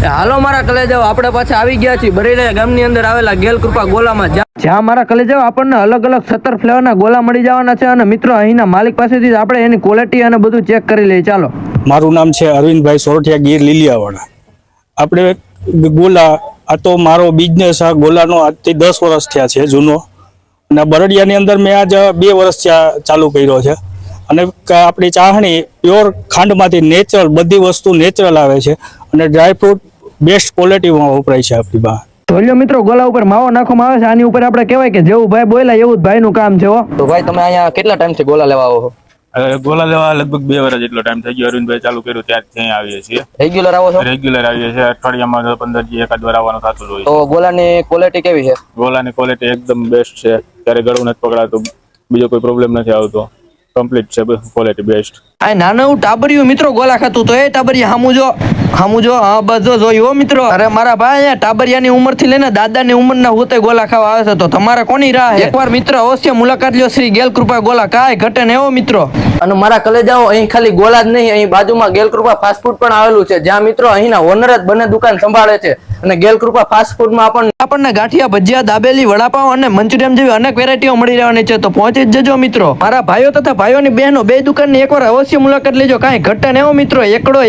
હાલો મારા કલેજાઓ, આપણે પાછા આવી ગયા છીએ બરેડા ગામની અંદર આવેલા ગેલકૃપા ગોલામાં, જ્યાં મારા કલેજાઓ આપણને અલગ અલગ 17 ફ્લેવરના ગોલા મળી જવાના છે. અને મિત્રો અહીંના માલિક પાસેથી આપણે એની ક્વોલિટી અને બધું ચેક કરી લઈએ. ચાલો. મારું નામ છે અરવિંદભાઈ સોરઠિયા, ગીર લીલિયાવાડા. આપણે ગોલા, આ તો મારો બિઝનેસ, આ ગોલાનો આજથી 10 વર્ષ થયા છે જૂનો. અને બરડિયાની અંદર મેં આજ 2 વર્ષ ચાલુ કર્યો છે. અને આપણી ચાહણી પ્યોર ખાંડમાંથી નેચરલ, બધી વસ્તુ નેચરલ આવે છે. અને ડ્રાયફ્રૂટ બેસ્ટ ક્વોલિટીમાં વપરાય છે આપણી પાસે. જોજો મિત્રો, ગોલા ઉપર માવો નાખવામાં આવે છે. આની ઉપર આપણે કહેવાય કે જેવું ભાઈ બોલ્યા એવું જ ભાઈનું કામ છે. તો ભાઈ, તમે અહીંયા કેટલા ટાઈમથી ગોલા લેવા આવો છો? ગોલા લેવા લગભગ 2 વર્ષ જેટલો ટાઈમ થઈ ગયો. અરવિંદભાઈ ચાલુ કર્યું ત્યારથી અહીં આવીએ છીએ. રેગ્યુલર આવો છો? રેગ્યુલર આવીએ છીએ. અઠવાડિયામાં 15 દી એકાદ વાર આવવાનું થતું હોય. તો ગોલાની ક્વોલિટી કેવી છે? ગોલાની ક્વોલિટી એકદમ બેસ્ટ છે. ત્યારે ગળું નથી પકડાતું, બીજો કોઈ પ્રોબ્લેમ નથી આવતો. કમ્પ્લીટ છે, ક્વોલિટી બેસ્ટ. આ નાનું ટાબરિયું મિત્રો ગોલા ખાતું, તો એ ટાબરિયા હામુજો હા બસ જોયું હો મિત્રો. અરે મારા ભાઈ, અહીંયા ટાબરિયાની ઉંમરથી લઈને દાદાની ઉંમરના હોતે ગોલા ખાવા આવે છે. તો તમારે કોની રાહ? એકવાર મિત્ર અવશ્ય મુલાકાત લ્યો શ્રી ગેલકૃપા ગોલા, કાંઈ ઘટે ને એવો મિત્રો. અને મારા કલેજાઓ, અહીં ખાલી ગોલા જ નહીં, અહીં બાજુમાં ગેલકૃપા ફાસ્ટ ફૂડ પણ આવેલું છે, જ્યાં મિત્રો અહીંના ઓનર જ બંને દુકાન સંભાળે છે. અને ગેલકૃપા ફાસ્ટ ફૂડમાં આપણને ગાંઠિયા, ભજીયા, દાબેલી, વડાપાવ અને મંચુરિયન જેવી અનેક વેરાયટીઓ મળી રહેવાની છે. તો પહોંચી જ જજો મિત્રો. મારા ભાઈઓ તથા ભાઈઓની બહેનો બે દુકાનની એકવાર અવશ્ય મુલાકાત લેજો, કાંઈ ઘટે ને એવો મિત્રો. એકડો